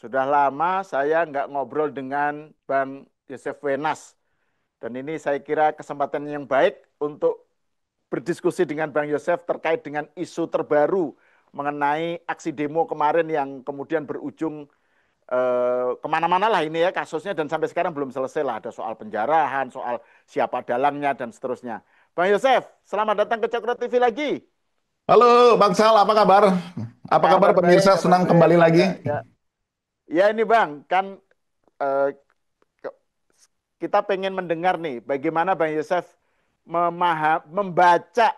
Sudah lama saya nggak ngobrol dengan Bang Yosef Wenas. Dan ini saya kira kesempatan yang baik untuk berdiskusi dengan Bang Yosef terkait dengan isu terbaru mengenai aksi demo kemarin yang kemudian berujung kemana-mana lah ini ya kasusnya dan sampai sekarang belum selesai lah. Ada soal penjarahan, soal siapa dalangnya dan seterusnya. Bang Yosef, selamat datang ke Cokro TV lagi. Halo Bang Sal, apa kabar? Apa kabar pemirsa? Kabar Senang baik. kembali lagi. Ya, ya. Ya ini Bang, kan eh, kita pengen mendengar nih bagaimana Bang Yosef membaca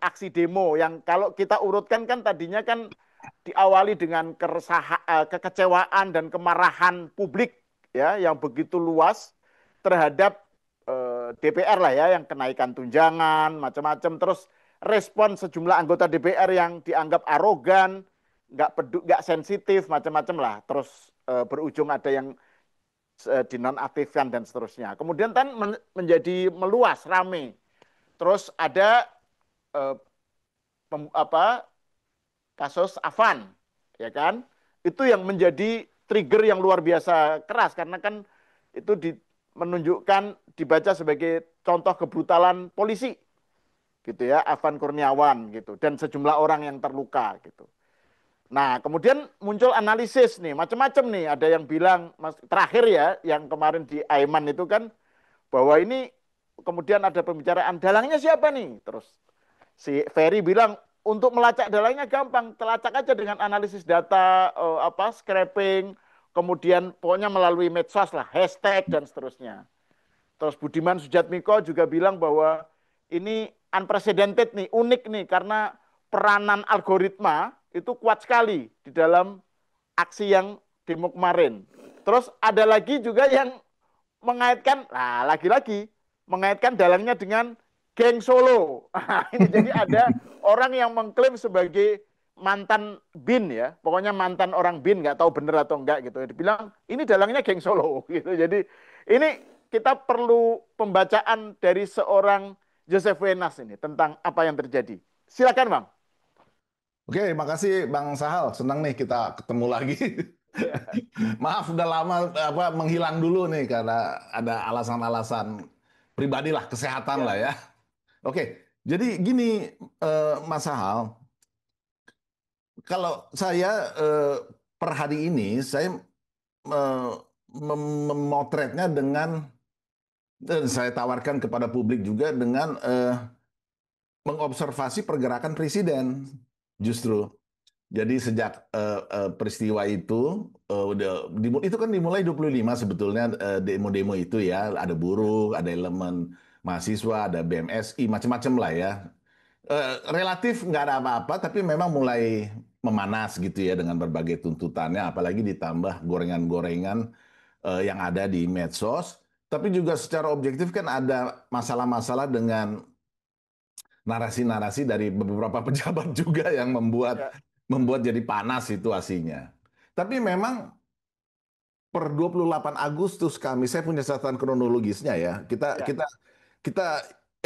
aksi demo yang kalau kita urutkan kan tadinya kan diawali dengan kekecewaan dan kemarahan publik ya yang begitu luas terhadap DPR lah ya yang kenaikan tunjangan macam-macam terus respon sejumlah anggota DPR yang dianggap arogan nggak sensitif macam-macam lah terus berujung ada yang dinonaktifkan dan seterusnya. Kemudian kan menjadi meluas, rame. Terus ada eh, apa kasus Afan, ya kan? Itu yang menjadi trigger yang luar biasa keras karena kan itu menunjukkan dibaca sebagai contoh kebrutalan polisi gitu ya, Afan Kurniawan gitu dan sejumlah orang yang terluka gitu. Nah, kemudian muncul analisis nih, macam-macam nih. Ada yang bilang, terakhir ya, yang kemarin di Aiman itu kan, bahwa ini kemudian ada pembicaraan, dalangnya siapa nih? Terus si Ferry bilang, untuk melacak dalangnya gampang, telacak aja dengan analisis data, scraping, kemudian pokoknya melalui medsos lah, hashtag dan seterusnya. Terus Budiman Sujatmiko juga bilang bahwa ini unprecedented nih, unik nih karena peranan algoritma itu kuat sekali di dalam aksi yang demo kemarin. Terus ada lagi juga yang mengaitkan, nah lagi-lagi mengaitkan dalangnya dengan geng Solo. Ini jadi ada orang yang mengklaim sebagai mantan BIN ya, pokoknya mantan orang BIN nggak tahu bener atau enggak gitu. Dibilang ini dalangnya geng Solo gitu. Jadi ini kita perlu pembacaan dari seorang Joseph Wenas ini tentang apa yang terjadi. Silakan Bang. Oke, makasih Bang Sahal. Senang nih kita ketemu lagi. Ya, Maaf udah lama menghilang dulu nih karena ada alasan-alasan pribadi lah, kesehatan lah ya, ya. Oke, jadi gini Mas Sahal, kalau saya per hari ini saya eh, memotretnya dengan dan saya tawarkan kepada publik juga dengan mengobservasi pergerakan presiden justru. Jadi sejak peristiwa itu itu kan dimulai 25 sebetulnya demo-demo itu ya, ada ya, buruh, ada elemen mahasiswa, ada BMSI, macam-macam lah ya. Relatif nggak ada apa-apa, tapi memang mulai memanas gitu ya dengan berbagai tuntutannya, apalagi ditambah gorengan-gorengan yang ada di medsos. Tapi juga secara objektif kan ada masalah-masalah dengan narasi-narasi dari beberapa pejabat juga yang membuat ya, membuat jadi panas situasinya. Tapi memang per 28 Agustus saya punya catatan kronologisnya ya. Kita ya, kita kita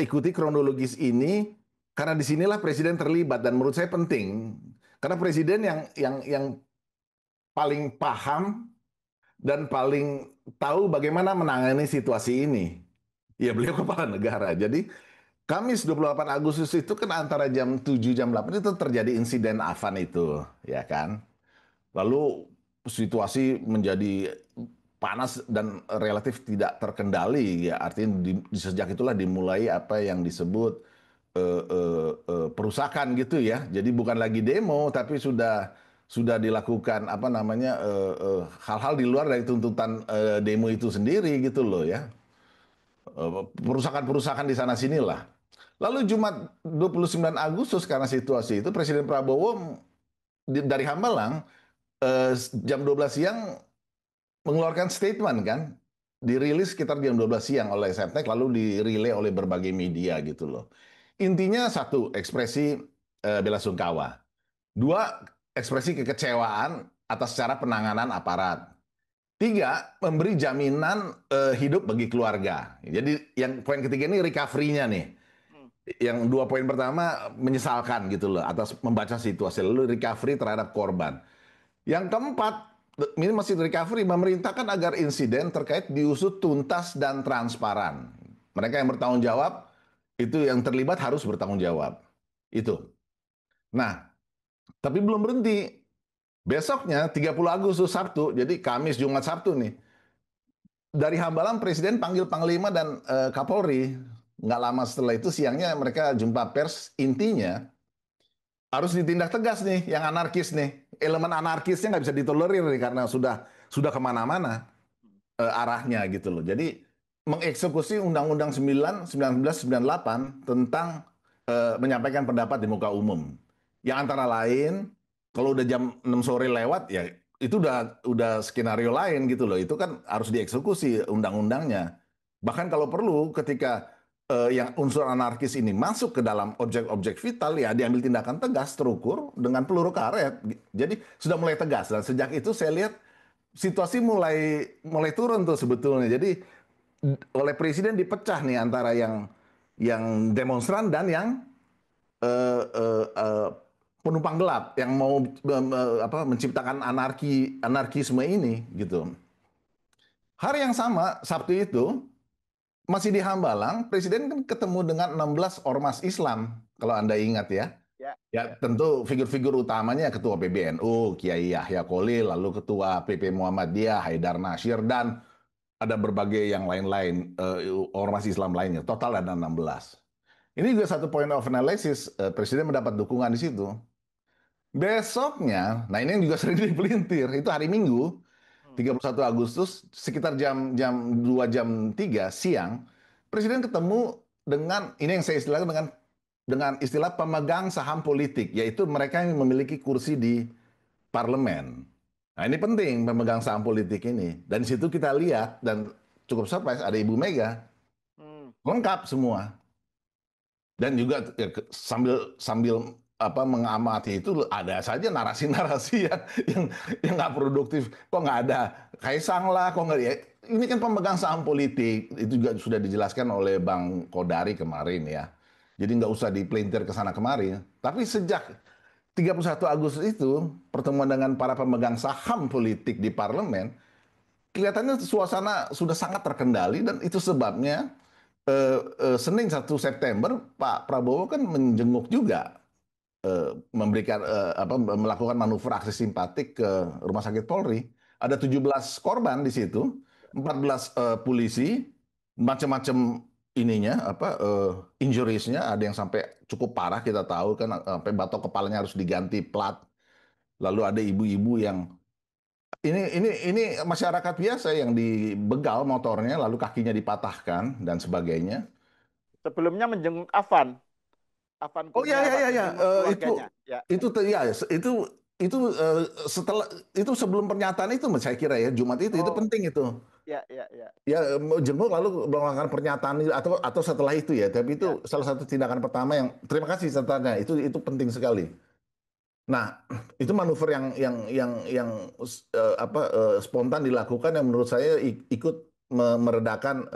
ikuti kronologis ini karena disinilah presiden terlibat dan menurut saya penting karena presiden yang paling paham dan paling tahu bagaimana menangani situasi ini. Ya beliau kepala negara. Jadi Kamis 28 Agustus itu kan antara jam 7 jam 8 itu terjadi insiden Afan itu, ya kan? Lalu situasi menjadi panas dan relatif tidak terkendali, ya artinya sejak itulah dimulai apa yang disebut perusakan gitu ya. Jadi bukan lagi demo tapi sudah dilakukan apa namanya hal-hal di luar dari tuntutan demo itu sendiri gitu loh ya. Perusakan-perusakan di sana sinilah. Lalu Jumat 29 Agustus karena situasi itu Presiden Prabowo dari Hambalang jam 12 siang mengeluarkan statement kan, dirilis sekitar jam 12 siang oleh Setnek lalu dirilai oleh berbagai media gitu loh. Intinya satu, ekspresi bela sungkawa. Dua, ekspresi kekecewaan atas cara penanganan aparat. Tiga, memberi jaminan hidup bagi keluarga. Jadi yang poin ketiga ini recovery-nya nih. hmm, Yang dua poin pertama menyesalkan gitu loh atas membaca situasi lalu recovery terhadap korban. Yang keempat ini masih recovery, memerintahkan agar insiden terkait diusut tuntas dan transparan. Mereka yang bertanggung jawab, itu yang terlibat harus bertanggung jawab. Itu. Nah, tapi belum berhenti. Besoknya 30 Agustus Sabtu, jadi Kamis, Jumat, Sabtu nih. Dari Hambalang Presiden panggil Panglima dan Kapolri. Nggak lama setelah itu siangnya mereka jumpa pers, intinya harus ditindak tegas nih yang anarkis nih. Elemen anarkisnya nggak bisa ditolerir nih karena sudah kemana-mana arahnya gitu loh. Jadi mengeksekusi Undang-Undang 9 1998 tentang menyampaikan pendapat di muka umum. Yang antara lain kalau udah jam 6 sore lewat ya itu udah skenario lain gitu loh. Itu kan harus dieksekusi undang-undangnya. Bahkan kalau perlu ketika yang unsur anarkis ini masuk ke dalam objek-objek vital ya diambil tindakan tegas terukur dengan peluru karet. Jadi sudah mulai tegas dan sejak itu saya lihat situasi mulai mulai turun tuh sebetulnya. Jadi oleh presiden dipecah nih antara yang demonstran dan yang eh, eh, eh, penumpang gelap yang mau apa, menciptakan anarkisme ini gitu. Hari yang sama Sabtu itu masih di Hambalang, presiden kan ketemu dengan 16 ormas Islam kalau Anda ingat ya. Ya, Ya, ya. tentu figur-figur utamanya Ketua PBNU, Kiai Yahya Kholil, lalu Ketua PP Muhammadiyah, Haidar Nasir, dan ada berbagai yang lain-lain, ormas Islam lainnya. Total ada 16. Ini juga satu point of analysis, Presiden mendapat dukungan di situ. Besoknya, nah ini yang juga sering dipelintir, itu hari Minggu, Hmm. 31 Agustus, sekitar jam jam 2 jam 3 siang, Presiden ketemu dengan, ini yang saya istilahkan dengan istilah pemegang saham politik, yaitu mereka yang memiliki kursi di parlemen. Nah ini penting pemegang saham politik ini. Dan di situ kita lihat, dan cukup surprise, ada Ibu Mega, Hmm. lengkap semua. Dan juga ya, sambil sambil apa mengamati itu ada saja narasi-narasi yang nggak produktif. Kok nggak ada Kaisang lah, kok nggak ya. Ini kan pemegang saham politik itu juga sudah dijelaskan oleh Bang Kodari kemarin ya. Jadi nggak usah dipelintir ke sana kemari. Tapi sejak 31 Agustus itu pertemuan dengan para pemegang saham politik di parlemen, kelihatannya suasana sudah sangat terkendali dan itu sebabnya Senin 1 September Pak Prabowo kan menjenguk juga memberikan apa melakukan manuver aksi simpatik ke Rumah Sakit Polri. Ada 17 korban di situ, 14 polisi, macam-macam ininya apa injuriesnya ada yang sampai cukup parah kita tahu kan sampai batok kepalanya harus diganti plat. Lalu ada ibu-ibu yang ini masyarakat biasa yang dibegal motornya lalu kakinya dipatahkan dan sebagainya. Sebelumnya menjenguk Afan, Afan Oh ya ya Kurniawan, ya ya menjenguk keluarganya. Ya, ya itu setelah itu sebelum pernyataan itu saya kira ya Jumat itu oh, penting itu ya, ya, ya, ya jenguk lalu melakukan pernyataan atau setelah itu ya tapi itu ya. salah satu tindakan pertama yang terima kasih catatannya itu penting sekali. Nah itu manuver yang apa spontan dilakukan yang menurut saya ikut meredakan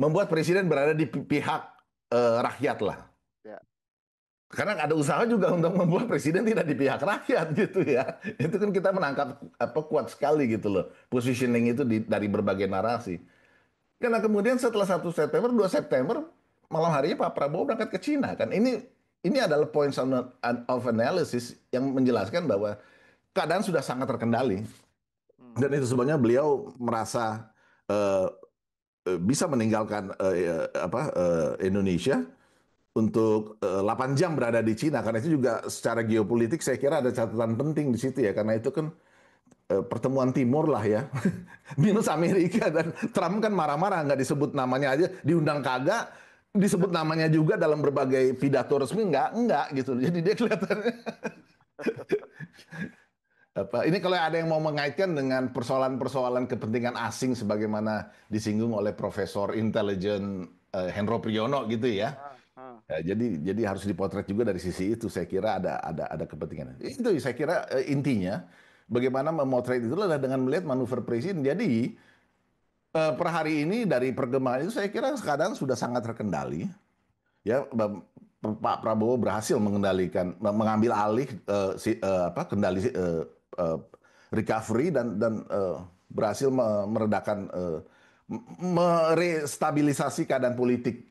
membuat presiden berada di pihak rakyat lah. Ya. Karena ada usaha juga untuk membuat presiden tidak di pihak rakyat gitu ya. Itu kan kita menangkap apa kuat sekali gitu loh. Positioning itu dari berbagai narasi. Karena kemudian setelah 1 September, 2 September, malam harinya Pak Prabowo berangkat ke Cina kan. Ini adalah points of analysis yang menjelaskan bahwa keadaan sudah sangat terkendali. Hmm. Dan itu sebabnya beliau merasa eh, bisa meninggalkan Indonesia untuk 8 jam berada di Cina karena itu juga secara geopolitik saya kira ada catatan penting di situ ya karena itu kan pertemuan timur lah ya minus Amerika dan Trump kan marah-marah nggak disebut namanya aja diundang kagak disebut namanya juga dalam berbagai pidato resmi nggak gitu jadi dia kelihatannya apa ini kalau ada yang mau mengaitkan dengan persoalan-persoalan kepentingan asing sebagaimana disinggung oleh Profesor Intelijen Hendro Priyono gitu ya. Ah, ah. Ya, jadi harus dipotret juga dari sisi itu. Saya kira ada kepentingan. Itu saya kira intinya bagaimana memotret itu adalah dengan melihat manuver presiden. Jadi per hari ini dari perkembangan itu saya kira keadaan sudah sangat terkendali. Ya, Pak Prabowo berhasil mengendalikan, mengambil alih kendali recovery dan berhasil meredakan, merestabilisasi keadaan politik.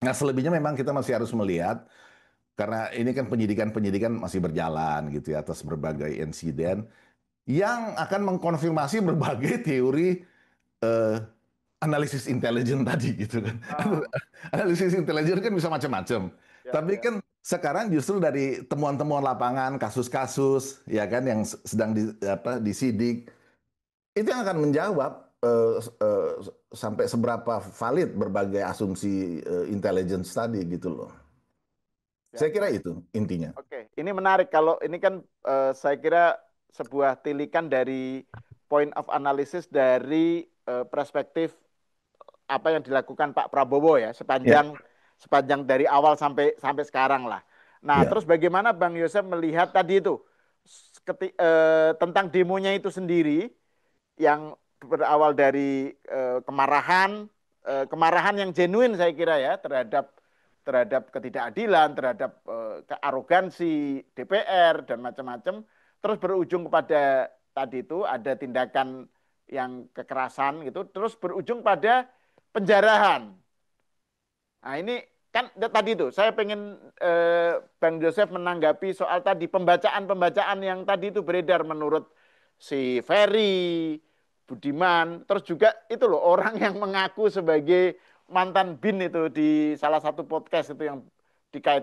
Nah, selebihnya memang kita masih harus melihat karena ini kan penyidikan masih berjalan gitu ya atas berbagai insiden yang akan mengkonfirmasi berbagai teori eh, analisis intelijen tadi gitu kan. Ah, Analisis intelijen kan bisa macam-macam. ya, Tapi ya, kan sekarang justru dari temuan-temuan lapangan, kasus-kasus ya kan yang sedang disidik itu yang akan menjawab sampai seberapa valid berbagai asumsi intelligence tadi gitu loh. ya. Saya kira itu intinya. Oke, ini menarik kalau ini kan saya kira sebuah tilikan dari point of analysis dari perspektif apa yang dilakukan Pak Prabowo ya Ya, sepanjang sepanjang dari awal sampai sampai sekarang lah. Nah, ya, terus bagaimana Bang Yosef melihat tadi itu tentang demonya itu sendiri yang berawal dari kemarahan yang genuine saya kira ya terhadap terhadap ketidakadilan, terhadap kearogansi DPR dan macam-macam, terus berujung kepada tadi itu ada tindakan yang kekerasan gitu, terus berujung pada penjarahan. Nah ini kan tadi itu saya pengen Bang Joseph menanggapi soal tadi pembacaan-pembacaan yang tadi itu beredar menurut si Ferry, Budiman, terus juga itu loh orang yang mengaku sebagai mantan BIN itu di salah satu podcast itu yang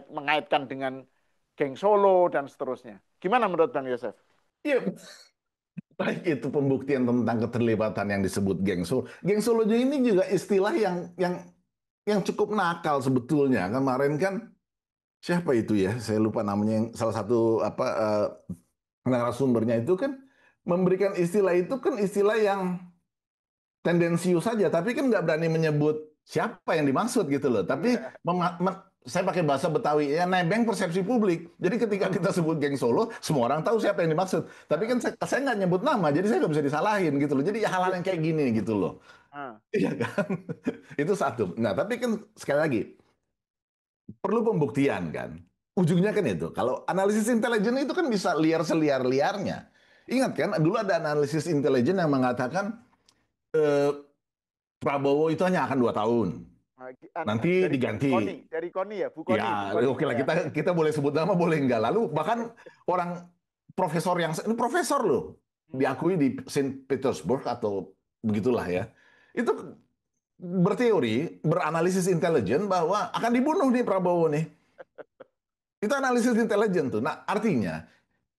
mengaitkan dengan geng Solo dan seterusnya. Gimana menurut Bang Yosef? iya. Baik itu pembuktian tentang keterlibatan yang disebut geng Solo. Geng Solo ini juga istilah yang cukup nakal sebetulnya. Kemarin kan siapa itu ya? Saya lupa namanya. Yang salah satu narasumbernya itu kan memberikan istilah itu kan istilah yang tendensius saja, tapi kan nggak berani menyebut siapa yang dimaksud gitu loh. Tapi Iya. saya pakai bahasa Betawi ya, nebeng persepsi publik. Jadi ketika kita sebut geng Solo, semua orang tahu siapa yang dimaksud. Tapi kan saya nggak nyebut nama, jadi saya nggak bisa disalahin gitu loh. Jadi ya hal-hal Iya. yang kayak gini gitu loh. Ah, Iya kan? Itu satu. Nah, tapi kan sekali lagi perlu pembuktian kan. Ujungnya kan itu. Kalau analisis intelijen itu kan bisa liar seliar-liarnya. Ingat kan, dulu ada analisis intelijen yang mengatakan eh, Prabowo itu hanya akan 2 tahun. Nanti diganti. Dari Koni ya, Bu Ya, Koni oke lah ya. kita kita boleh sebut nama boleh enggak. Lalu bahkan orang profesor yang ini profesor loh Hmm. diakui di Saint Petersburg atau begitulah ya. Itu berteori, beranalisis intelijen bahwa akan dibunuh nih Prabowo nih. Itu analisis intelijen tuh. Nah, artinya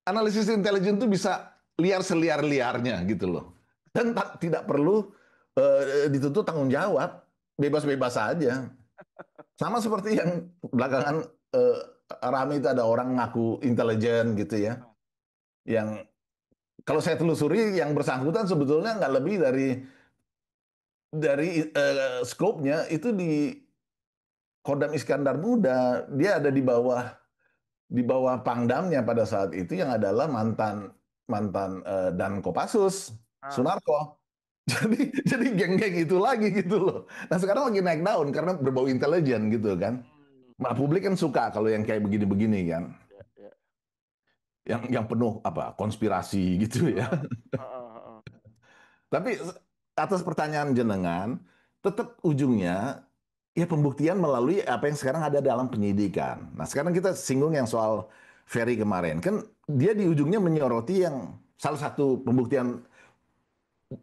analisis intelijen tuh bisa liar seliar-liarnya gitu loh. Dan tidak perlu dituntut tanggung jawab, bebas-bebas saja. Sama seperti yang belakangan eh, rame itu ada orang ngaku intelijen gitu ya. Yang kalau saya telusuri yang bersangkutan sebetulnya nggak lebih dari skopnya itu di Kodam Iskandar Muda. Dia ada di bawah pangdamnya pada saat itu yang adalah mantan mantan dan Kopassus Ah. Sunarko. Jadi geng-geng itu lagi gitu loh. Nah sekarang lagi naik daun karena berbau intelijen gitu kan. Hmm. Nah, publik kan suka kalau yang kayak begini-begini kan. Ya, ya. Yang penuh apa konspirasi gitu ya. Ah, ah, ah, ah. Tapi atas pertanyaan jenengan, tetap ujungnya ya pembuktian melalui apa yang sekarang ada dalam penyidikan. Nah, sekarang kita singgung yang soal Ferry kemarin. Kan dia di ujungnya menyoroti yang salah satu pembuktian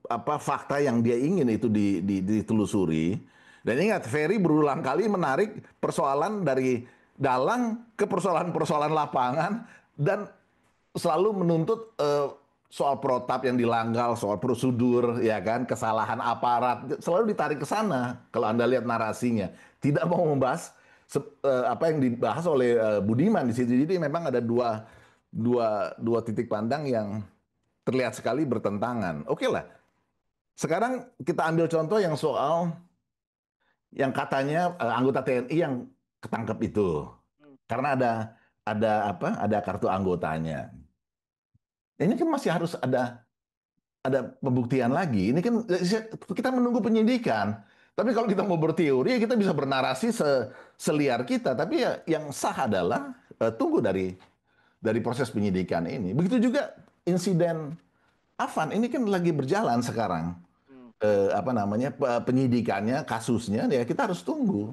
apa fakta yang dia ingin itu ditelusuri. Dan ingat, Ferry berulang kali menarik persoalan dari dalang ke persoalan-persoalan lapangan dan selalu menuntut soal protap yang dilanggar, soal prosedur, ya kan, kesalahan aparat, selalu ditarik ke sana. Kalau Anda lihat narasinya, tidak mau membahas apa yang dibahas oleh Budiman di situ. Jadi memang ada dua titik pandang yang terlihat sekali bertentangan. Oke lah, sekarang kita ambil contoh yang soal yang katanya anggota TNI yang ketangkep itu Hmm. karena ada apa? Ada kartu anggotanya. Ini kan masih harus ada pembuktian lagi. Ini kan kita menunggu penyidikan. Tapi kalau kita mau berteori, ya kita bisa bernarasi seliar kita. Tapi ya yang sah adalah tunggu dari proses penyidikan ini. Begitu juga insiden Afan ini kan lagi berjalan sekarang. Hmm, Apa namanya penyidikannya, kasusnya, ya kita harus tunggu.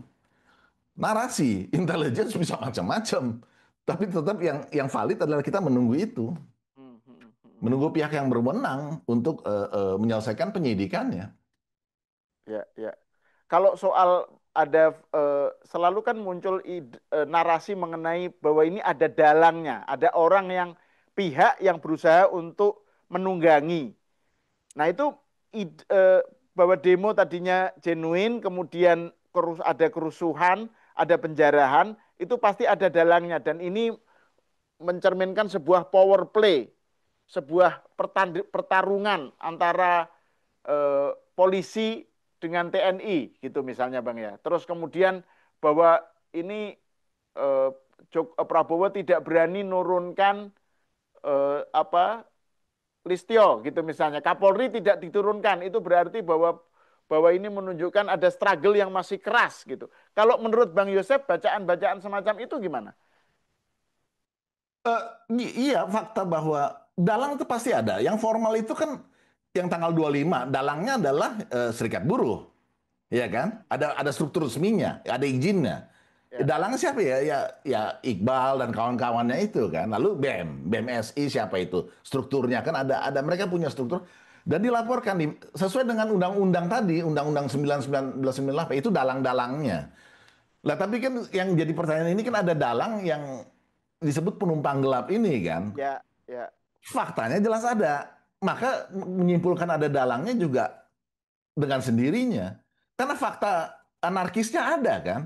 Narasi, intelligence bisa macam-macam, tapi tetap yang valid adalah kita menunggu itu, hmm, hmm, hmm. menunggu pihak yang berwenang untuk menyelesaikan penyidikannya. Ya, ya. Kalau soal ada selalu kan muncul narasi mengenai bahwa ini ada dalangnya, ada orang yang pihak yang berusaha untuk menunggangi. Nah, itu bahwa demo tadinya genuine, kemudian ada kerusuhan, ada penjarahan, itu pasti ada dalangnya dan ini mencerminkan sebuah power play, sebuah pertarungan antara polisi dengan TNI gitu misalnya Bang ya. Terus kemudian bahwa ini eh, Prabowo tidak berani nurunkan apa Listio gitu misalnya. Kapolri tidak diturunkan. Itu berarti bahwa ini menunjukkan ada struggle yang masih keras gitu. Kalau menurut Bang Yosef bacaan-bacaan semacam itu gimana? Eh, iya, fakta bahwa dalang itu pasti ada. Yang formal itu kan yang tanggal 25, dalangnya adalah serikat buruh. Iya kan? Ada struktur resminya, ada izinnya. Ya, Dalangnya siapa ya? Ya Iqbal dan kawan-kawannya itu kan. Lalu BMSI siapa itu? Strukturnya kan ada mereka punya struktur dan dilaporkan sesuai dengan undang-undang tadi, Undang-Undang 1998 itu dalang-dalangnya. Lah tapi kan yang jadi pertanyaan ini kan ada dalang yang disebut penumpang gelap ini kan. ya, ya, Faktanya jelas ada. Maka menyimpulkan ada dalangnya juga dengan sendirinya. Karena fakta anarkisnya ada kan.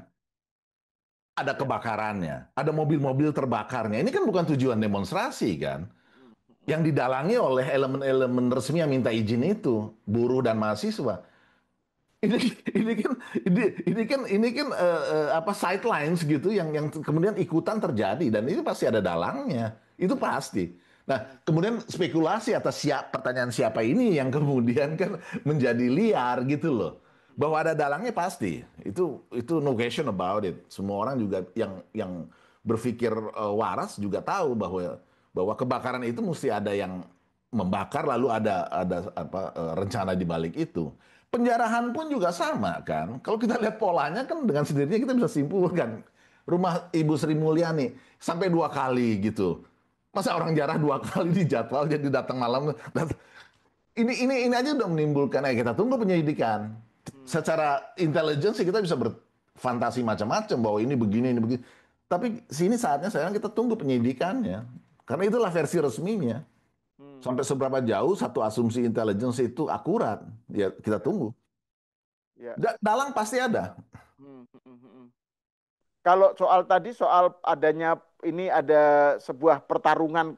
Ada ya. kebakarannya, ada mobil-mobil terbakarnya. Ini kan bukan tujuan demonstrasi kan. Mm, mm, Yang didalangi oleh elemen-elemen resmi yang minta izin itu, buruh dan mahasiswa. Ini ini kan apa sidelines gitu yang kemudian ikutan terjadi dan ini pasti ada dalangnya. Itu pasti. Nah, mm, kemudian spekulasi atas pertanyaan siapa ini yang kemudian kan menjadi liar gitu loh. Bahwa ada dalangnya pasti. Itu no question about it. Semua orang juga yang berpikir waras juga tahu bahwa kebakaran itu mesti ada yang membakar lalu ada apa rencana di balik itu. Penjarahan pun juga sama kan. Kalau kita lihat polanya kan dengan sendirinya kita bisa simpulkan. Rumah Ibu Sri Mulyani sampai 2 kali gitu. Masa orang jarah 2 kali di jadwal jadi datang malam. Ini aja udah menimbulkan. Kita tunggu penyelidikan. mm. Secara intelligence sih kita bisa berfantasi macam-macam bahwa ini begini ini begini. Tapi sini saatnya sekarang kita tunggu penyelidikannya. Karena itulah versi resminya. Hmm, Sampai seberapa jauh satu asumsi intelligence itu akurat, ya kita ya, tunggu. ya. Dalang pasti ada. Hmm, hmm, hmm, hmm. Kalau soal tadi soal adanya ini ada sebuah pertarungan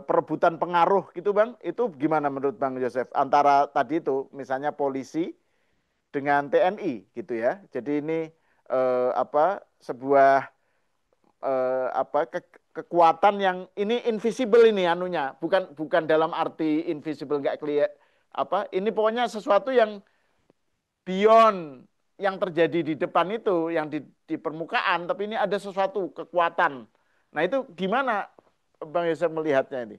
perebutan pengaruh gitu Bang, itu gimana menurut Bang Yosef antara tadi itu misalnya polisi dengan TNI gitu ya. Jadi ini apa sebuah apa kekuatan yang ini invisible ini anunya, bukan bukan dalam arti invisible nggak kelihatan apa, ini pokoknya sesuatu yang beyond yang terjadi di depan itu, yang di permukaan, tapi ini ada sesuatu kekuatan. Nah itu gimana Bang Yosef melihatnya ini?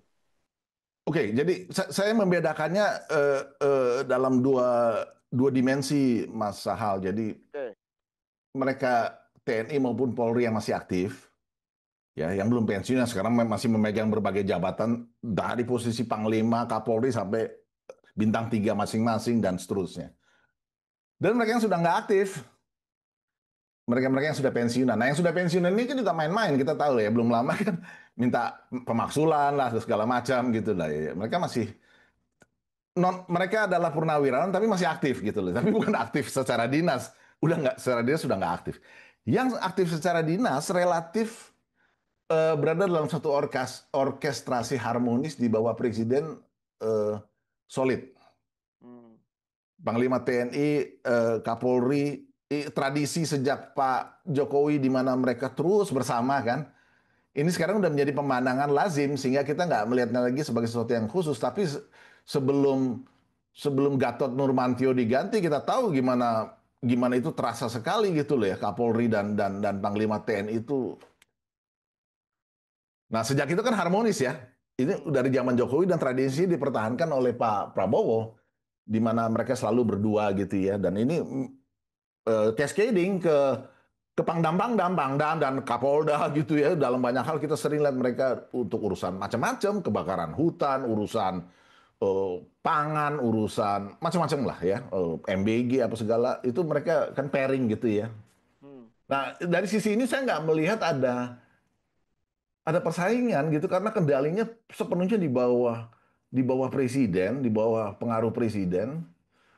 Oke, jadi saya membedakannya dalam dua dimensi, Mas Sahal. Jadi Oke. mereka TNI maupun Polri yang masih aktif, ya, yang belum pensiun, yang sekarang masih memegang berbagai jabatan dari posisi Panglima, Kapolri sampai bintang 3 masing-masing dan seterusnya. Dan mereka yang sudah nggak aktif, mereka-mereka yang sudah pensiunan. Nah, yang sudah pensiunan ini kan juga main-main, kita tahu ya, belum lama kan minta pemaksulan lah, segala macam gitu lah. Ya. Mereka masih mereka adalah purnawirawan tapi masih aktif gitu loh. Tapi bukan aktif secara dinas. Udah nggak secara dinas sudah nggak aktif. Yang aktif secara dinas relatif berada dalam satu orkestrasi harmonis di bawah presiden eh, solid. Hmm. Panglima TNI, Kapolri, tradisi sejak Pak Jokowi di mana mereka terus bersama kan. Ini sekarang udah menjadi pemandangan lazim sehingga kita nggak melihatnya lagi sebagai sesuatu yang khusus. Tapi sebelum sebelum Gatot Nurmantio diganti kita tahu gimana gimana itu terasa sekali gitu loh ya Kapolri dan Panglima TNI itu. Nah sejak itu kan harmonis ya. Ini Hmm. dari zaman Jokowi dan tradisi dipertahankan oleh Pak Prabowo, di mana mereka selalu berdua gitu ya. Dan ini cascading ke Pangdam-Pangdam, Pangdam dan Kapolda gitu ya. Dalam banyak hal kita sering lihat mereka untuk urusan macam-macam, kebakaran hutan, urusan pangan, urusan macam-macam lah ya, MBG apa segala itu mereka kan pairing gitu ya. Hmm. Nah dari sisi ini saya nggak melihat ada persaingan gitu karena kendalinya sepenuhnya di bawah presiden, di bawah pengaruh presiden.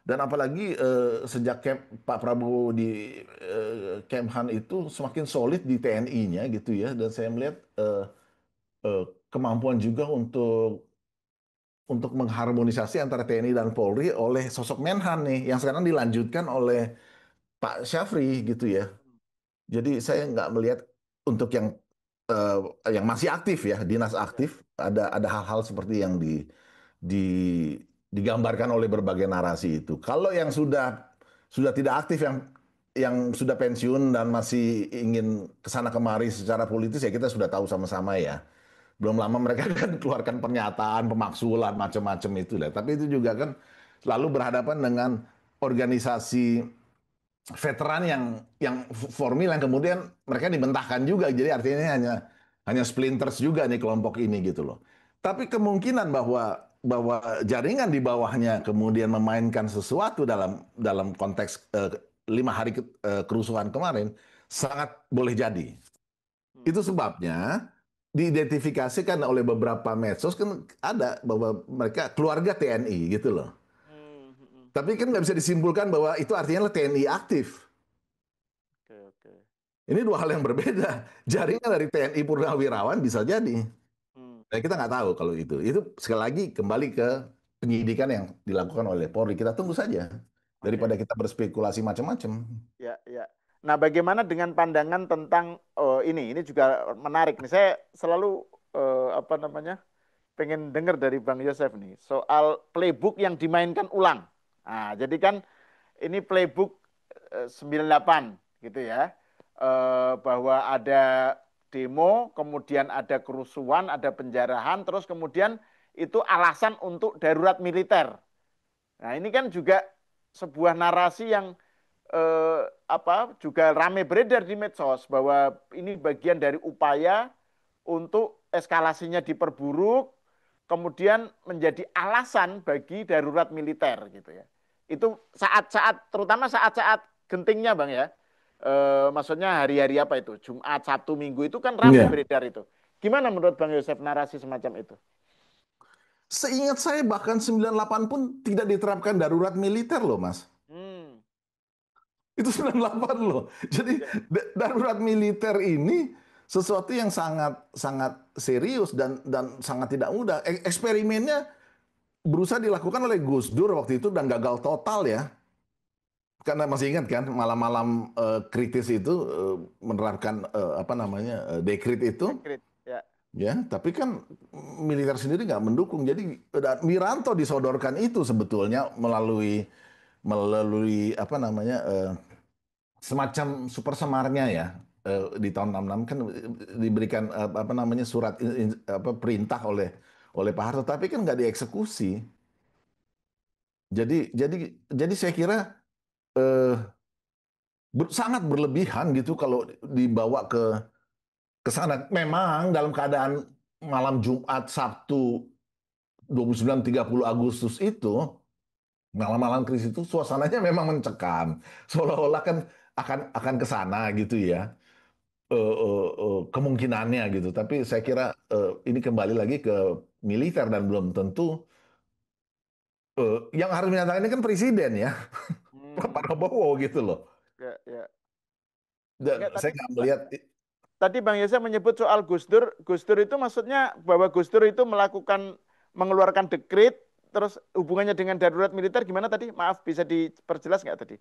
Dan apalagi sejak Pak Prabowo di Kemhan itu semakin solid di TNI-nya gitu ya. Dan saya melihat kemampuan juga untuk mengharmonisasi antara TNI dan Polri oleh sosok Menhan nih, yang sekarang dilanjutkan oleh Pak Syafri gitu ya. Jadi saya nggak melihat untuk eh, yang masih aktif ya, dinas Ya. aktif, ada hal-hal seperti yang di digambarkan oleh berbagai narasi itu. Kalau yang sudah tidak aktif, yang sudah pensiun dan masih ingin kesana kemari secara politis ya kita sudah tahu sama-sama ya. Belum lama mereka kan keluarkan pernyataan pemaksulan macam-macam itu lah. Tapi itu juga kan selalu berhadapan dengan organisasi veteran yang formil yang kemudian mereka dibentahkan juga. Jadi artinya hanya splinters juga nih kelompok ini gitu loh. Tapi kemungkinan bahwa jaringan di bawahnya kemudian memainkan sesuatu dalam konteks 5 hari kerusuhan kemarin sangat boleh jadi. Hmm. Itu sebabnya diidentifikasikan oleh beberapa medsos kan ada bahwa mereka keluarga TNI gitu loh. Hmm. Hmm. Tapi kan nggak bisa disimpulkan bahwa itu artinya TNI aktif. Oke, oke. Ini dua hal yang berbeda. Jaringan dari TNI Purnawirawan bisa jadi. Hmm. Nah, kita nggak tahu kalau itu. Itu sekali lagi kembali ke penyidikan yang dilakukan oleh Polri. Kita tunggu saja Oke. daripada kita berspekulasi macam-macam. Ya, ya. Nah, bagaimana dengan pandangan tentang ini? Ini juga menarik nih. Saya selalu apa namanya? Pengen dengar dari Bang Yosef nih soal playbook yang dimainkan ulang. Nah, jadi kan ini playbook 98 gitu ya. Bahwa ada demo, kemudian ada kerusuhan, ada penjarahan, terus kemudian itu alasan untuk darurat militer. Nah, ini kan juga sebuah narasi yang apa juga rame beredar di medsos bahwa ini bagian dari upaya untuk eskalasinya diperburuk, kemudian menjadi alasan bagi darurat militer gitu ya. Itu saat-saat terutama saat-saat gentingnya Bang ya. Maksudnya hari-hari apa itu? Jumat, Sabtu, Minggu itu kan rame Iya. beredar itu. Gimana menurut Bang Yosef narasi semacam itu? Seingat saya bahkan 98 pun tidak diterapkan darurat militer loh, Mas. Hmm, Itu 98 loh. Jadi ya, darurat militer ini sesuatu yang sangat sangat serius dan sangat tidak mudah. Eksperimennya berusaha dilakukan oleh Gus Dur waktu itu dan gagal total ya. Karena masih ingat kan malam-malam kritis itu menerapkan apa namanya dekrit itu. dekrit. Ya. Ya, tapi kan militer sendiri nggak mendukung. Jadi dan Wiranto disodorkan itu sebetulnya melalui apa namanya semacam super semarnya ya di tahun 66 kan diberikan apa namanya surat apa perintah oleh Pak Harto, tapi kan nggak dieksekusi. Jadi saya kira eh, sangat berlebihan gitu kalau dibawa ke sana. Memang dalam keadaan malam Jumat Sabtu 29-30 Agustus itu, malam-malam krisis itu suasananya memang mencekam. Seolah-olah kan akan ke sana gitu ya. Kemungkinannya gitu. Tapi saya Ya. kira ini kembali lagi ke militer dan belum tentu yang harus menyatakan ini kan presiden ya, Pak Hmm, Prabowo gitu loh. ya, ya. Dan Enggak, saya nggak melihat tadi Bang Yesa menyebut soal Gus Dur. Gus Dur itu maksudnya bahwa Gus Dur itu mengeluarkan dekret, terus hubungannya dengan darurat militer gimana tadi? Maaf, bisa diperjelas nggak tadi?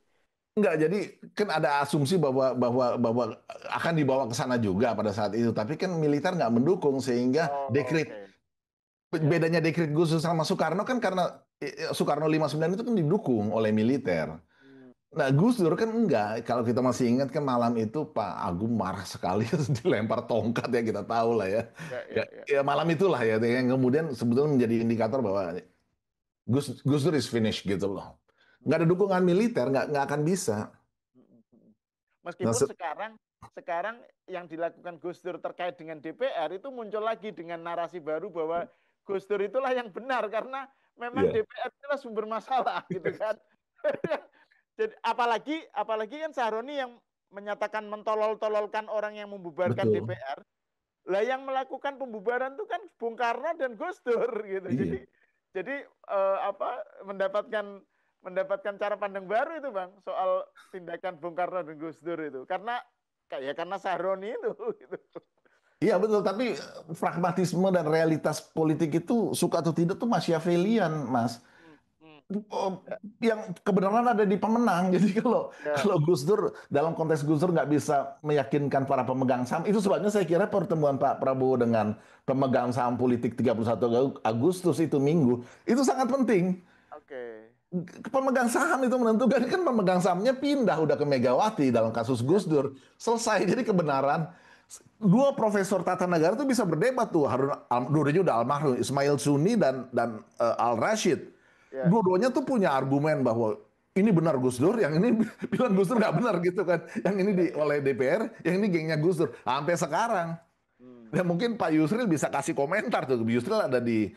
nggak. Jadi kan ada asumsi bahwa akan dibawa ke sana juga pada saat itu. Tapi kan militer nggak mendukung sehingga Oh, dekret oke. Ya. bedanya dekret Gus Dur sama Soekarno kan karena Soekarno 59 itu kan didukung oleh militer. Nah, Gus Dur kan enggak. Kalau kita masih ingat kan malam itu Pak Agung marah sekali dilempar tongkat ya kita tahu lah ya. Ya, Ya, ya, ya. ya malam itulah ya yang kemudian sebetulnya menjadi indikator bahwa Gus Dur is finished gitu loh. Nggak ada dukungan militer, nggak akan bisa. Nah, Meskipun sekarang sekarang yang dilakukan Gus Dur terkait dengan DPR itu muncul lagi dengan narasi baru bahwa Gus Dur itulah yang benar karena memang iya, DPR itulah sumber masalah gitu kan. Jadi apalagi kan Sahroni yang menyatakan mentolol-tololkan orang yang membubarkan betul. DPR. Lah yang melakukan pembubaran itu kan Bung Karno dan Gus Dur gitu. Iya. Jadi apa mendapatkan cara pandang baru itu Bang soal tindakan Bung Karno dan Gus Dur itu. Karena Sahroni itu gitu. Iya betul, tapi pragmatisme dan realitas politik itu suka atau tidak tuh Machiavellian, Mas. Hmm, hmm. Oh, Ya, yang kebenaran ada di pemenang. Jadi kalau ya, kalau Gus Dur dalam konteks Gus Dur nggak bisa meyakinkan para pemegang saham, itu sebabnya saya kira pertemuan Pak Prabowo dengan pemegang saham politik 31 Agustus itu Minggu itu sangat penting. oke. Pemegang saham itu menentukan kan pemegang sahamnya pindah udah ke Megawati dalam kasus Ya, Gus Dur selesai. Jadi kebenaran dua profesor tata negara itu bisa berdebat tuh Harun dua-duanya udah almarhum Ismail Suni dan Al Rashid. ya, Dua-duanya tuh punya argumen bahwa ini benar Gus Dur, yang ini bilang Gus Dur nggak benar gitu kan. Yang ini ya, ya. oleh DPR, yang ini gengnya Gus Dur. Sampai sekarang. Hmm, Dan mungkin Pak Yusril bisa kasih komentar tuh. Yusril ada di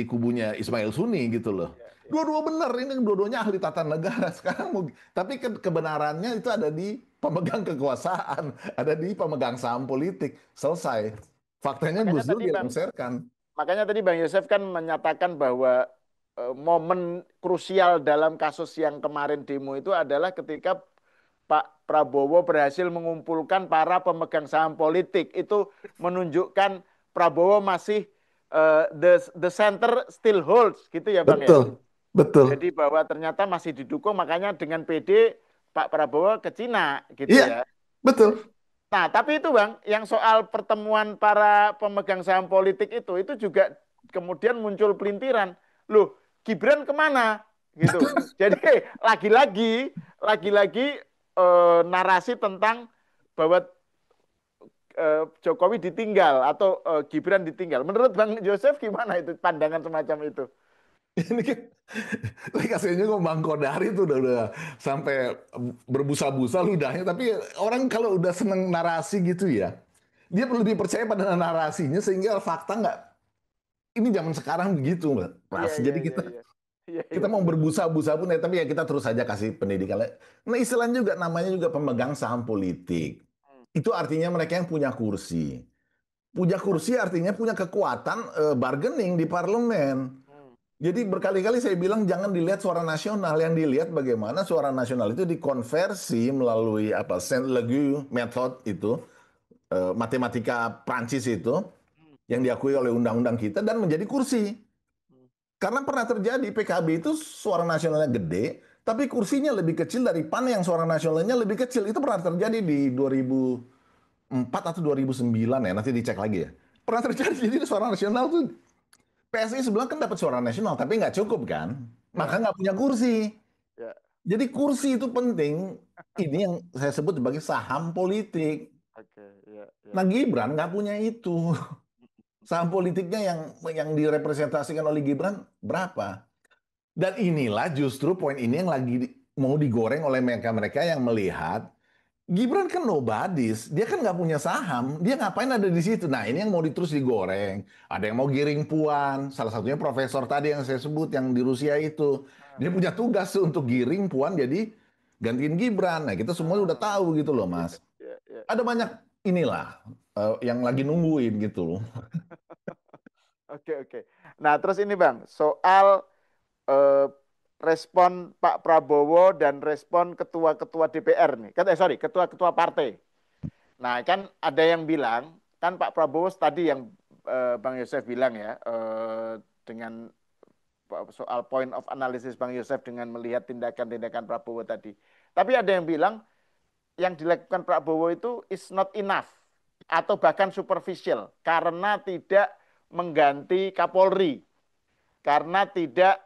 kubunya Ismail Suni gitu loh. ya, ya. Dua-dua benar, ini dua-duanya ahli tata negara. Sekarang tapi kebenarannya itu ada di pemegang kekuasaan, ada di pemegang saham politik. Selesai. Faktanya Makanya Gus Dur tadi Bang, dilengsarkan. makanya tadi Bang Yosef kan menyatakan bahwa momen krusial dalam kasus yang kemarin demo itu adalah ketika Pak Prabowo berhasil mengumpulkan para pemegang saham politik. Itu menunjukkan Prabowo masih the center still holds gitu ya Bang ya. Betul, betul. Jadi bahwa ternyata masih didukung makanya dengan PD Pak Prabowo ke Cina gitu Iya, ya. betul. Nah, tapi itu Bang, yang soal pertemuan para pemegang saham politik itu juga kemudian muncul pelintiran. Loh, Gibran kemana? Gitu. Jadi lagi-lagi narasi tentang bahwa Jokowi ditinggal atau Gibran ditinggal. Menurut Bang Joseph gimana itu pandangan semacam itu? Ini kan, tapi kasihannya kok Bang Kodari tuh udah sampai berbusa-busa ludahnya. Tapi orang kalau udah seneng narasi gitu ya, dia lebih percaya pada narasinya sehingga fakta nggak. Ini zaman sekarang begitu, Mbak Iya, Pras. iya, Jadi iya, kita iya. Iya, kita iya, mau benar. berbusa-busa pun ya, tapi ya kita terus saja kasih pendidikan. Nah, istilahnya juga namanya juga pemegang saham politik. Hmm, Itu artinya mereka yang punya kursi. Punya ya. kursi artinya punya kekuatan bargaining di parlemen. Hmm, Jadi berkali-kali saya bilang jangan dilihat suara nasional, yang dilihat bagaimana suara nasional itu dikonversi melalui apa Saint-Léger method itu, matematika Prancis itu hmm, yang diakui oleh undang-undang kita dan menjadi kursi. hmm. Karena pernah terjadi PKB itu suara nasionalnya gede, tapi kursinya lebih kecil dari PAN yang suara nasionalnya lebih kecil. Itu pernah terjadi di 2004 atau 2009 ya, nanti dicek lagi ya. Pernah terjadi, jadi suara nasional tuh PSI sebelah kan dapat suara nasional, tapi nggak cukup kan? Maka Ya, nggak punya kursi. ya. Jadi kursi itu penting. Ini yang saya sebut sebagai saham politik. Oke, ya, ya. Nah Gibran nggak punya itu. Saham politiknya yang direpresentasikan oleh Gibran berapa? Dan inilah justru poin ini yang lagi mau digoreng oleh mereka-mereka yang melihat Gibran kan nobodies, dia kan nggak punya saham, dia ngapain ada di situ? Nah ini yang mau terus digoreng. Ada yang mau giring Puan, salah satunya profesor tadi yang saya sebut yang di Rusia itu. Ah, Dia punya tugas tuh untuk giring Puan jadi gantiin Gibran. Nah kita semua udah ah. tahu gitu loh Ya, Mas. ya, ya, Ada ya. banyak inilah yang lagi nungguin gitu loh. Oke, oke. Nah, terus ini Bang, soal eh, respon Pak Prabowo dan respon ketua-ketua DPR nih. Sorry, ketua-ketua partai. Nah, kan ada yang bilang, kan Pak Prabowo tadi yang Bang Yosef bilang ya, dengan soal point of analysis Bang Yosef dengan melihat tindakan-tindakan Prabowo tadi. Tapi ada yang bilang, yang dilakukan Prabowo itu is not enough atau bahkan superficial karena tidak mengganti Kapolri, karena tidak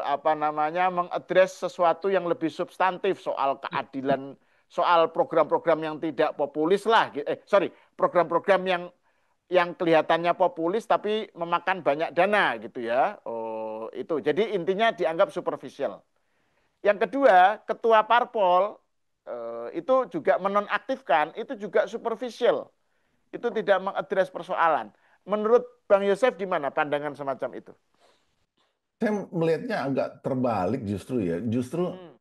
apa namanya mengadres sesuatu yang lebih substantif soal keadilan, soal program-program yang tidak populis lah. Sorry, program-program yang kelihatannya populis tapi memakan banyak dana gitu ya. Oh, itu. Jadi intinya dianggap superficial. Yang kedua, ketua parpol itu juga menonaktifkan, itu juga superficial. Itu tidak mengadres persoalan. Menurut Bang Yosef gimana pandangan semacam itu? Saya melihatnya agak terbalik justru ya. Justru Hmm,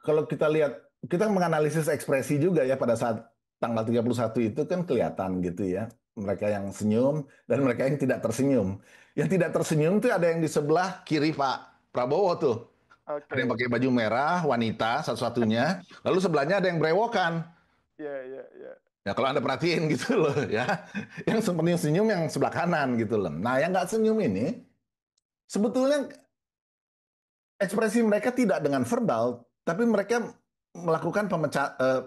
kalau kita lihat, kita menganalisis ekspresi juga ya pada saat tanggal 31 itu kan kelihatan gitu ya. Mereka yang senyum dan mereka yang tidak tersenyum. Yang tidak tersenyum tuh ada yang di sebelah kiri Pak Prabowo tuh. Ada yang oke. pakai baju merah, wanita satu-satunya. Lalu sebelahnya ada yang brewokan. Ya, ya, ya. Ya kalau Anda perhatiin gitu loh ya. Yang senyum-senyum yang sebelah kanan gitu loh. Nah yang nggak senyum ini sebetulnya ekspresi mereka tidak dengan verbal, tapi mereka melakukan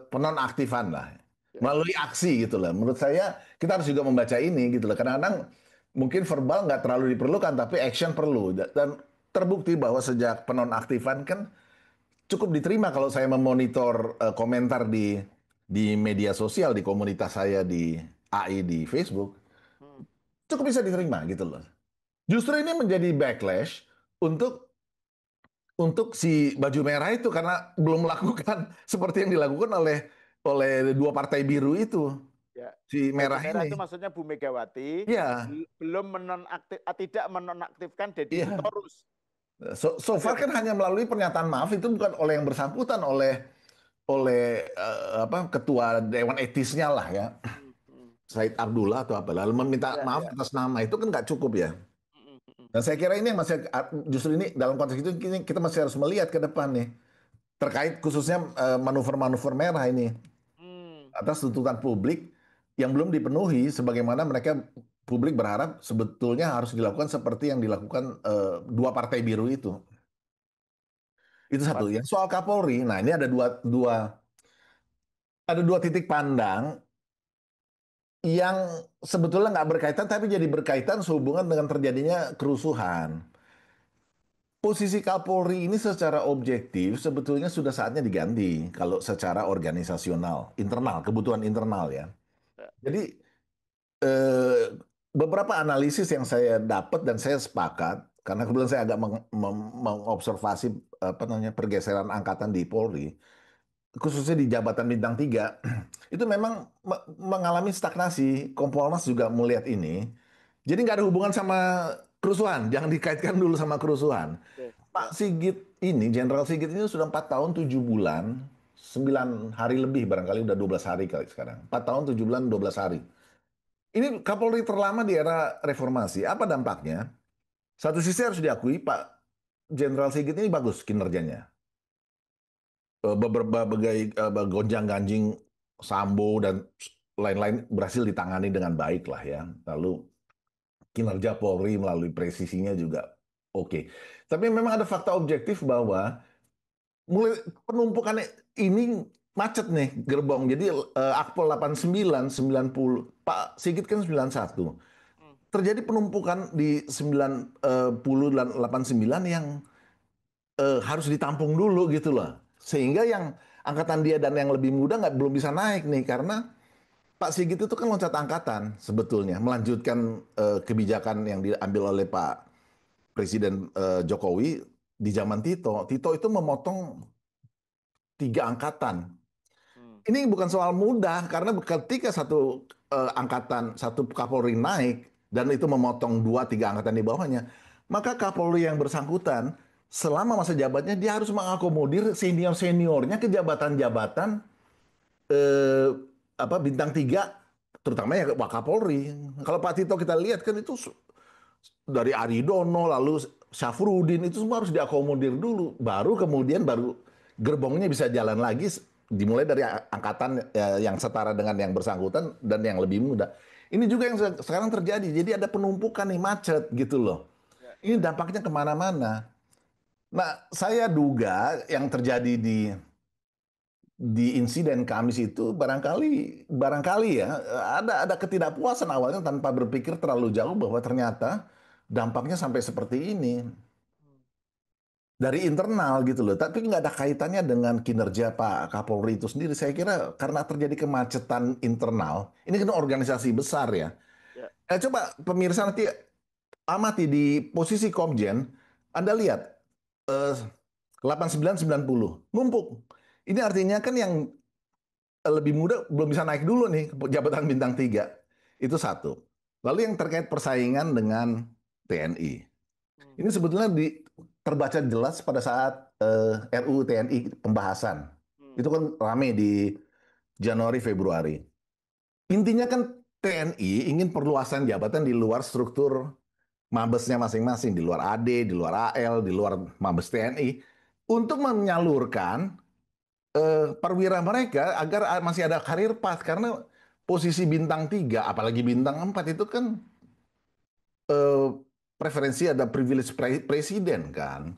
penonaktifan lah Ya. melalui aksi gitu lah. Menurut saya kita harus juga membaca ini gitu loh. Kadang-kadang mungkin verbal nggak terlalu diperlukan, tapi action perlu. Dan terbukti bahwa sejak penonaktifan kan cukup diterima kalau saya memonitor komentar di media sosial di komunitas saya di AI di Facebook, Hmm. cukup bisa diterima gitu loh. Justru ini menjadi backlash untuk si baju merah itu karena belum melakukan seperti yang dilakukan oleh oleh dua partai biru itu, Ya. si Baju merah merah itu ini. maksudnya Bu Megawati Iya, belum tidak menonaktifkan Deddy iya. Sitorus. So Betul far ya? kan hanya melalui pernyataan maaf itu bukan oleh yang bersangkutan, oleh oleh apa ketua dewan etisnya lah ya, Hmm, hmm. Said Abdullah atau apa, lalu meminta Ya, maaf ya. atas nama itu kan nggak cukup ya. Hmm, hmm, hmm. Dan saya kira ini yang masih justru ini dalam konteks itu kita masih harus melihat ke depan nih terkait khususnya manuver-manuver merah ini Hmm. atas tuntutan publik yang belum dipenuhi sebagaimana mereka publik berharap sebetulnya harus dilakukan seperti yang dilakukan dua partai biru itu. Itu satu. Waduh. Yang soal Kapolri, nah ini ada dua titik pandang yang sebetulnya nggak berkaitan tapi jadi berkaitan sehubungan dengan terjadinya kerusuhan. Posisi Kapolri ini secara objektif sebetulnya sudah saatnya diganti kalau secara organisasional, internal, kebutuhan internal ya. Ya. Jadi beberapa analisis yang saya dapat dan saya sepakat karena kebetulan saya agak mengobservasi apa namanya pergeseran angkatan di Polri, khususnya di jabatan bintang 3 itu memang mengalami stagnasi. Kompolnas juga melihat ini. Jadi nggak ada hubungan sama kerusuhan, jangan dikaitkan dulu sama kerusuhan. Oke. Ya. Pak Sigit ini, Jenderal Sigit ini sudah 4 tahun 7 bulan, 9 hari lebih barangkali udah 12 hari kali sekarang. 4 tahun 7 bulan 12 hari. Ini Kapolri terlama di era reformasi. Apa dampaknya? Satu sisi harus diakui Pak Jenderal Sigit ini bagus kinerjanya. Berbagai gonjang-ganjing Sambo dan lain-lain berhasil ditangani dengan baik lah ya. Lalu kinerja Polri melalui presisinya juga oke. Tapi memang ada fakta objektif bahwa mulai penumpukan ini macet nih gerbong. Jadi Akpol 89, 90, Pak Sigit kan 91. Hmm. Terjadi penumpukan di 90 dan 89 yang harus ditampung dulu gitu loh. Sehingga yang angkatan dia dan yang lebih muda nggak belum bisa naik nih karena Pak Sigit itu kan loncat angkatan sebetulnya melanjutkan kebijakan yang diambil oleh Pak Presiden Jokowi di zaman Tito. Tito itu memotong 3 angkatan. Hmm. Ini bukan soal mudah karena ketika satu angkatan, satu Kapolri naik dan itu memotong 2 3 angkatan di bawahnya, maka Kapolri yang bersangkutan selama masa jabatannya dia harus mengakomodir senior seniornya ke jabatan-jabatan eh, apa bintang 3, terutama ya Wakapolri. Kalau Pak Tito kita lihat kan itu dari Aridono lalu Syafruddin itu semua harus diakomodir dulu, baru kemudian baru gerbongnya bisa jalan lagi dimulai dari angkatan yang setara dengan yang bersangkutan dan yang lebih muda. Ini juga yang sekarang terjadi. Jadi ada penumpukan nih macet gitu loh. Ya, Ini ya. dampaknya kemana-mana. Nah, saya duga yang terjadi di insiden Kamis itu barangkali barangkali ya ada ketidakpuasan awalnya tanpa berpikir terlalu jauh bahwa ternyata dampaknya sampai seperti ini. Hmm. dari internal gitu loh. Tapi nggak ada kaitannya dengan kinerja Pak Kapolri itu sendiri. Saya kira karena terjadi kemacetan internal. Ini kan organisasi besar ya. Ya. Coba pemirsa nanti amati di posisi Komjen, Anda lihat eh, 89-90 numpuk. Ini artinya kan yang lebih muda belum bisa naik dulu nih ke jabatan bintang 3. Itu satu. Lalu yang terkait persaingan dengan TNI. Hmm. Ini sebetulnya terbaca jelas pada saat RUU TNI pembahasan. Hmm. Itu kan rame di Januari Februari. Intinya kan TNI ingin perluasan jabatan di luar struktur mabesnya masing-masing, di luar AD, di luar AL, di luar mabes TNI untuk menyalurkan perwira mereka agar masih ada karir pas karena posisi bintang 3 apalagi bintang 4 itu kan eh, preferensi ada privilege presiden kan.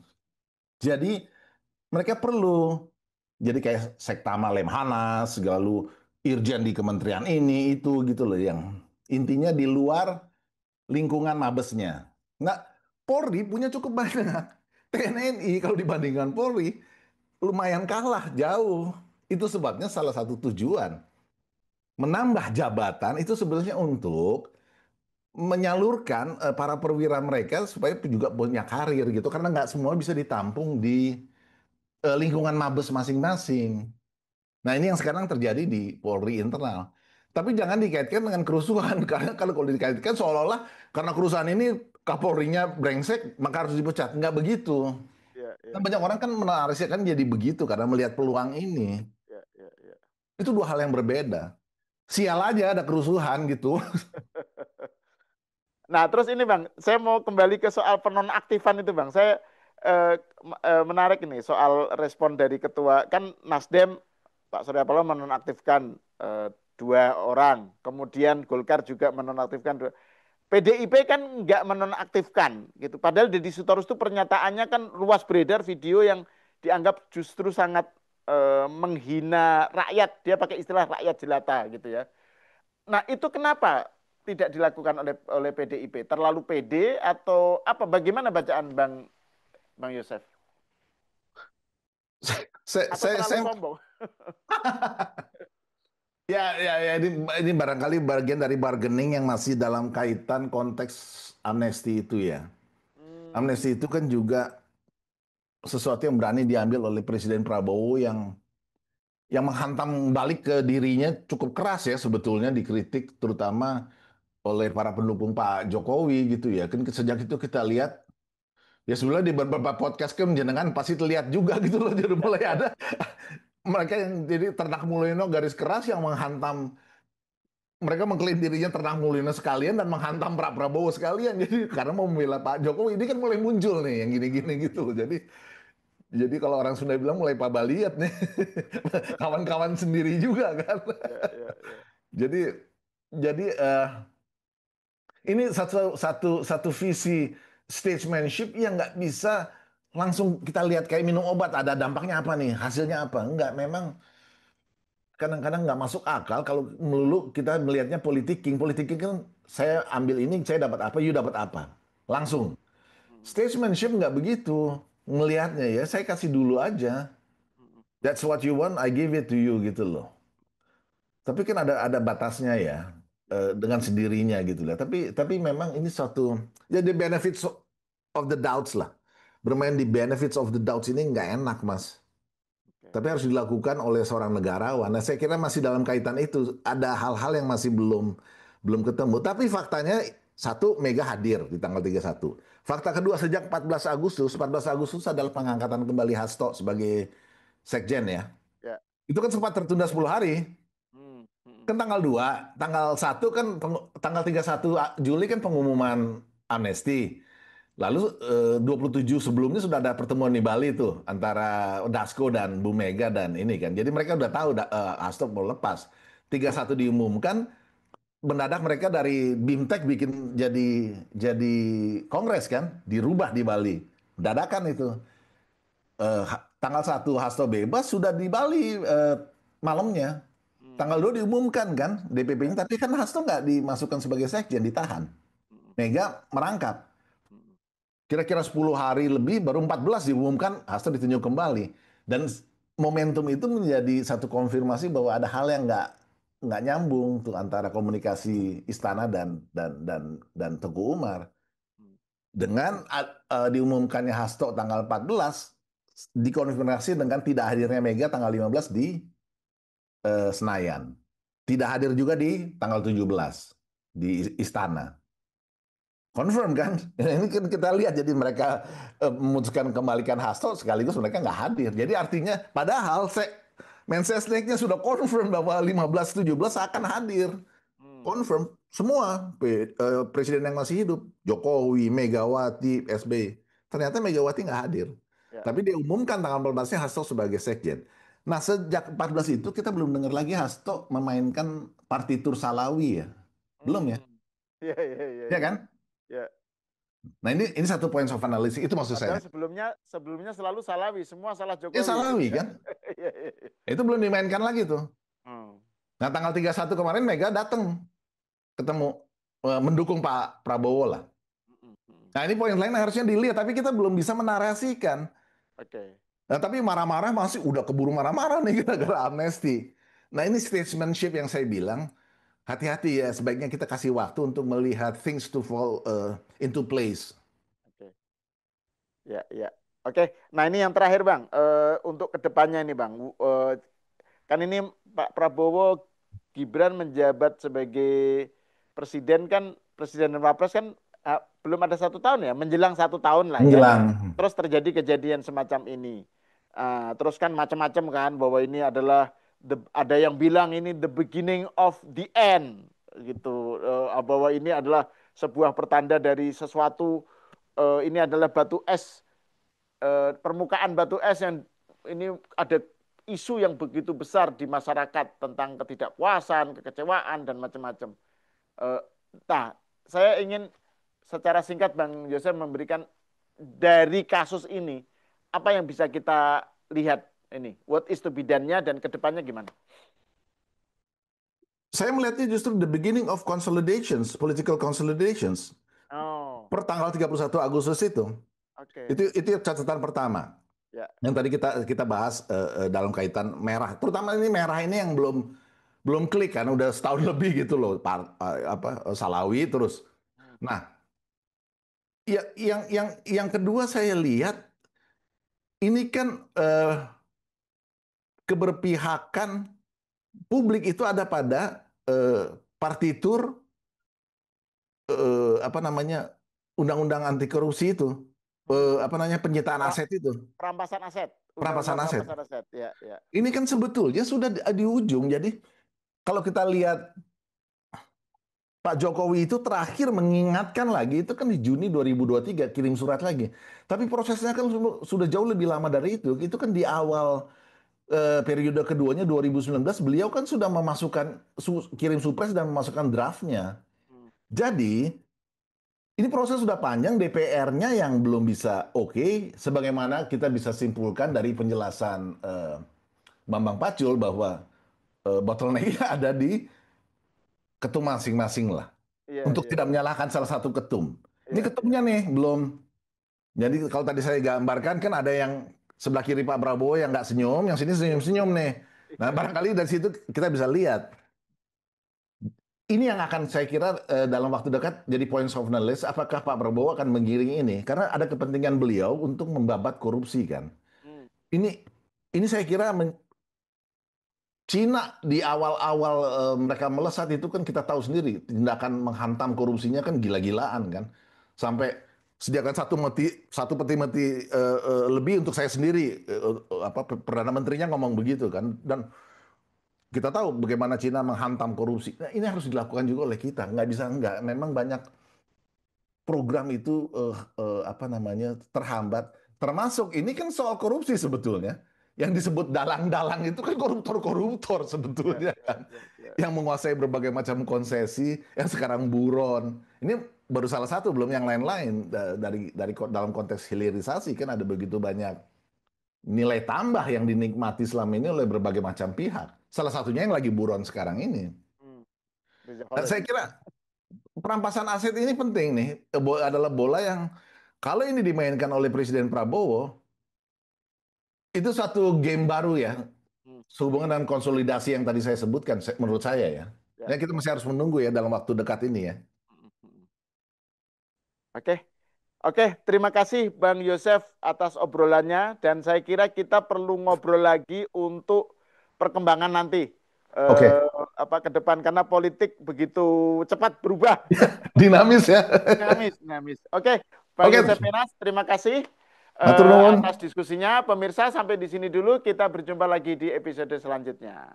Jadi mereka perlu jadi kayak Sektama Lemhanas, lalu Irjen di kementerian ini itu gitu loh yang intinya di luar lingkungan mabesnya. Nggak, Polri punya cukup banyak. TNI kalau dibandingkan Polri lumayan kalah jauh. Itu sebabnya salah satu tujuan menambah jabatan itu sebenarnya untuk menyalurkan para perwira mereka supaya juga punya karir gitu karena nggak semua bisa ditampung di lingkungan mabes masing-masing. Nah ini yang sekarang terjadi di Polri internal. Tapi jangan dikaitkan dengan kerusuhan karena kalau dikaitkan seolah-olah karena kerusuhan ini Kapolrinya brengsek maka harus dipecat. Nggak begitu. Ya, Kan ya, banyak orang kan menarasikan kan jadi begitu karena melihat peluang ini. ya, ya, ya. Itu dua hal yang berbeda. Sial aja ada kerusuhan gitu. Nah, terus ini Bang, saya mau kembali ke soal penonaktifan itu Bang. Saya menarik ini soal respon dari ketua. Kan Nasdem, Pak Surya Paloh menonaktifkan dua orang. Kemudian Golkar juga menonaktifkan dua. PDIP kan nggak menonaktifkan gitu. Padahal Deddy Sitorus itu pernyataannya kan luas beredar video yang dianggap justru sangat menghina rakyat. Dia pakai istilah rakyat jelata gitu ya. Nah, itu kenapa tidak dilakukan oleh PDIP? Terlalu pede atau apa? Bagaimana bacaan Bang Yosef? saya, Atau saya, terlalu saya sombong? ya ini barangkali bagian dari bargaining yang masih dalam kaitan konteks amnesti itu ya. Hmm, Amnesti itu kan juga sesuatu yang berani diambil oleh Presiden Prabowo yang menghantam balik ke dirinya cukup keras ya sebetulnya dikritik terutama oleh para pendukung Pak Jokowi gitu ya. Kan sejak itu kita lihat ya sebenarnya di beberapa podcast kan jenengan pasti terlihat juga gitu loh jadi mulai ada mereka yang jadi ternak Mulyono garis keras yang menghantam mereka mengklaim dirinya ternak Mulyono sekalian dan menghantam Pak Prabowo sekalian. Jadi karena mau membela Pak Jokowi ini kan mulai muncul nih yang gini-gini gitu. Jadi kalau orang Sunda bilang mulai pabaliat nih. Kawan-kawan sendiri juga kan. ya, ya, ya. Jadi jadi ini satu visi statesmanship yang nggak bisa langsung kita lihat kayak minum obat ada dampaknya apa nih hasilnya apa enggak memang kadang-kadang nggak masuk akal kalau melulu kita melihatnya politik king kan saya ambil ini saya dapat apa you dapat apa Hmm, langsung hmm, statesmanship nggak begitu melihatnya ya saya kasih dulu aja hmm, that's what you want I give it to you gitu loh. Tapi kan ada batasnya ya ya, dengan sendirinya gitu lah. Tapi memang ini suatu ya the benefits of the doubts lah. Bermain di benefits of the doubts ini nggak enak mas. oke. Tapi harus dilakukan oleh seorang negarawan. Nah saya kira masih dalam kaitan itu ada hal-hal yang masih belum ketemu. Tapi faktanya satu Mega hadir di tanggal 31. Fakta kedua sejak 14 Agustus adalah pengangkatan kembali Hasto sebagai sekjen ya. Ya. Itu kan sempat tertunda 10 hari. Hmm, hmm, Kan tanggal 1 kan tanggal 31 Juli kan pengumuman amnesti. Lalu 27 sebelumnya sudah ada pertemuan di Bali tuh antara Dasko dan Bu Mega dan ini kan. Jadi mereka udah tahu Hasto mau lepas. 31 diumumkan, mendadak mereka dari Bimtek bikin jadi kongres kan, dirubah di Bali. Dadakan itu. Tanggal 1 Hasto bebas sudah di Bali malamnya. hmm, Tanggal 2 diumumkan kan ya, DPP-nya, tapi kan Hasto nggak dimasukkan sebagai sekjen, ditahan. hmm, Mega merangkap. hmm. Kira-kira 10 hari lebih, baru 14 diumumkan Hasto ditunjuk kembali. Dan momentum itu menjadi satu konfirmasi bahwa ada hal yang nggak nyambung tuh antara komunikasi istana dan Teguh Umar. Hmm. Dengan diumumkannya Hasto tanggal 14, dikonfirmasi dengan tidak hadirnya Mega tanggal 15 di Senayan. Tidak hadir juga di tanggal 17 di Istana. Confirm kan? Ini kan kita lihat jadi mereka memutuskan kembalikan Hasto sekaligus mereka nggak hadir. Jadi artinya padahal Mensesneknya sudah confirm bahwa 15-17 akan hadir. Hmm. Confirm semua presiden yang masih hidup, Jokowi, Megawati, SBY. Ternyata Megawati nggak hadir. Ya. Tapi dia umumkan tanggal 14-nya Hasto sebagai sekjen. Nah, sejak 14 itu kita belum dengar lagi Hasto memainkan partitur Salawi ya. Belum ya? Hmm. Ya, ya, ya, Ya ya. kan? Ya. Nah, ini satu point of analysis itu maksud Padahal saya. sebelumnya selalu Salawi, semua salah Ya Jokowi gitu Salawi kan. kan? Iya, iya, iya. Itu belum dimainkan lagi tuh. Hmm. Nah, tanggal 31 kemarin Mega datang ketemu mendukung Pak Prabowo lah. Hmm, hmm. Nah, ini poin lain yang harusnya dilihat, tapi kita belum bisa menarasikan. Oke. Nah, tapi marah-marah masih udah keburu marah-marah nih gara-gara amnesti. Nah, ini statesmanship yang saya bilang, hati-hati ya, sebaiknya kita kasih waktu untuk melihat things to fall into place. Oke. Ya, ya. Oke. Nah, ini yang terakhir, Bang. Untuk kedepannya ini, Bang. Kan ini Pak Prabowo Gibran menjabat sebagai presiden kan, presiden dan wapres kan belum ada 1 tahun ya, menjelang 1 tahun lah ya. Menjelang. Terus terjadi kejadian semacam ini. Terus kan macam-macam kan bahwa ini adalah ada yang bilang ini the beginning of the end gitu. Bahwa ini adalah sebuah pertanda dari sesuatu, ini adalah batu es, permukaan batu es yang ini ada isu yang begitu besar di masyarakat tentang ketidakpuasan, kekecewaan dan macam-macam. Eh, nah, saya ingin secara singkat Bang Yosef memberikan dari kasus ini apa yang bisa kita lihat ini, what is to be done-nya dan kedepannya gimana? Saya melihatnya justru the beginning of consolidations, political consolidations. Oh, Per tanggal 31 Agustus itu. oke. Itu catatan pertama. Ya. Yang tadi kita bahas dalam kaitan merah. Terutama ini merah ini yang belum belum klik kan udah setahun lebih gitu loh Salawi terus. Hmm. Nah, ya yang kedua saya lihat ini kan keberpihakan publik itu ada pada partitur apa namanya undang-undang anti korupsi itu. Hmm. Apa namanya penyitaan Pra- aset itu, Perampasan aset, perampasan undang-undang aset. perampasan aset. Ya, ya. Ini kan sebetulnya sudah di ujung. Jadi kalau kita lihat Pak Jokowi itu terakhir mengingatkan lagi itu kan di Juni 2023 kirim surat lagi. Tapi prosesnya kan sudah jauh lebih lama dari itu. Itu kan di awal periode keduanya 2019 beliau kan sudah memasukkan kirim supres dan memasukkan draftnya. Hmm. Jadi ini proses sudah panjang DPR-nya yang belum bisa oke. Sebagaimana kita bisa simpulkan dari penjelasan Bambang Pacul bahwa bottleneck-nya ada di ketum masing-masing lah. Iya, Untuk iya, tidak menyalahkan salah satu ketum. Ini iya, iya. ketumnya nih belum. Jadi kalau tadi saya gambarkan kan ada yang sebelah kiri Pak Prabowo yang nggak senyum, yang sini senyum-senyum nih. Nah barangkali dari situ kita bisa lihat. Ini yang akan saya kira dalam waktu dekat jadi points of knowledge. Apakah Pak Prabowo akan menggiring ini? Karena ada kepentingan beliau untuk membabat korupsi kan. Hmm. Ini ini saya kira Cina di awal-awal mereka melesat itu kan kita tahu sendiri tindakan menghantam korupsinya kan gila-gilaan kan sampai sediakan satu peti mati lebih untuk saya sendiri apa perdana menterinya ngomong begitu kan dan kita tahu bagaimana Cina menghantam korupsi. Nah, ini harus dilakukan juga oleh kita nggak bisa nggak memang banyak program itu apa namanya terhambat. Termasuk ini kan soal korupsi sebetulnya. Yang disebut dalang-dalang itu kan koruptor-koruptor Ya, sebetulnya ya, kan. ya, ya. Yang menguasai berbagai macam konsesi, yang sekarang buron. Ini baru salah satu, belum yang lain-lain. Dari dalam konteks hilirisasi kan ada begitu banyak nilai tambah yang dinikmati selama ini oleh berbagai macam pihak. Salah satunya yang lagi buron sekarang ini. Hmm. Bisa Nah, oleh. saya kira perampasan aset ini penting nih, adalah bola yang Kalau ini dimainkan oleh Presiden Prabowo, itu satu game baru ya, Hmm. sehubungan dengan konsolidasi yang tadi saya sebutkan, menurut saya ya. Ya. Ya kita masih harus menunggu ya dalam waktu dekat ini ya. Oke, oke. Terima kasih Bang Yosef atas obrolannya dan saya kira kita perlu ngobrol lagi untuk perkembangan nanti Oke, apa ke depan karena politik begitu cepat berubah. dinamis ya. Dinamis, dinamis. Oke, Bang Oke, Yosef Menas, terima kasih matur nuwun. atas diskusinya. Pemirsa, sampai di sini dulu. Kita berjumpa lagi di episode selanjutnya.